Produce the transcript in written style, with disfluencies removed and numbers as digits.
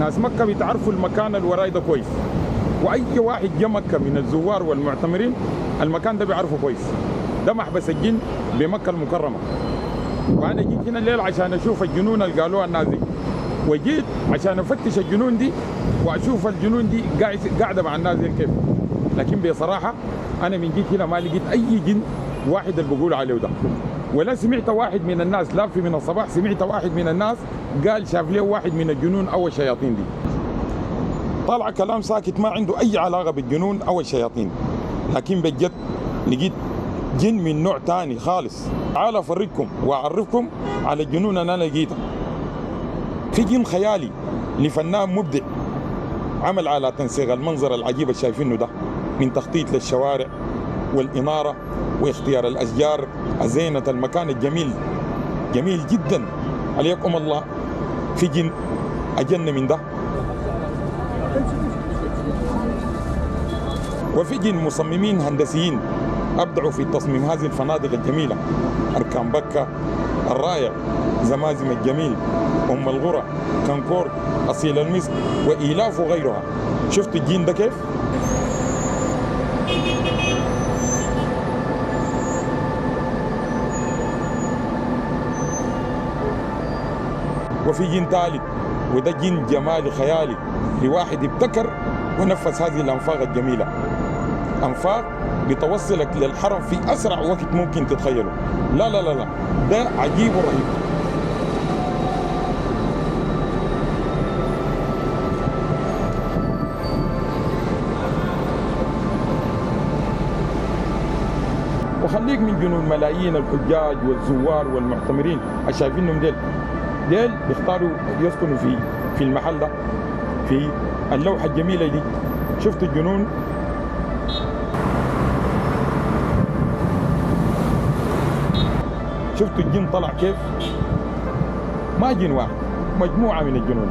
ناس مكة بيتعرفوا المكان اللي وراي ده كويس، واي واحد جا مكة من الزوار والمعتمرين المكان ده بيعرفه كويس. ده محبس الجن بمكة المكرمة. وانا جيت هنا الليل عشان اشوف الجنون اللي قالوها الناس دي، وجيت عشان افتش الجنون دي واشوف الجنون دي قاعده مع الناس دي كيف. لكن بصراحه انا من جيت هنا ما لقيت اي جن واحد اللي بقول عليه ده، ولا سمعت واحد من الناس، لا في من الصباح سمعت واحد من الناس قال شاف له واحد من الجنون او الشياطين دي. طالع كلام ساكت ما عنده اي علاقه بالجنون او الشياطين، لكن بجد لقيت جن من نوع تاني خالص. تعال افرجكم واعرفكم على الجنون اللي انا لقيتها. في جن خيالي لفنان مبدع عمل على تنسيق المنظر العجيب اللي شايفينه ده، من تخطيط للشوارع والإنارة واختيار الأشجار زينة المكان الجميل، جميل جدا عليكم الله. في جن أجن من ده، وفي جن مصممين هندسيين أبدعوا في تصميم هذه الفنادق الجميلة، أركان بكة الرائع، زمازم الجميل، أم الغرى، كانكورد، أصيل المسك، وإيلاف وغيرها. شفتوا الجين ده كيف؟ وفي جين ثالث، وده جين جمالي خيالي لواحد ابتكر ونفذ هذه الأنفاق الجميلة، أنفاق بتوصلك للحرم في أسرع وقت ممكن تتخيله. لا لا لا لا، ده عجيب ورهيب. وخليك من جنون ملايين الحجاج والزوار والمعتمرين اللي شايفينهم ديل بيختاروا يسكنوا في المحل ده، في اللوحة الجميلة دي. شفتوا الجنون؟ شفتوا الجن طلع كيف؟ ما جن واحد، مجموعة من الجنون.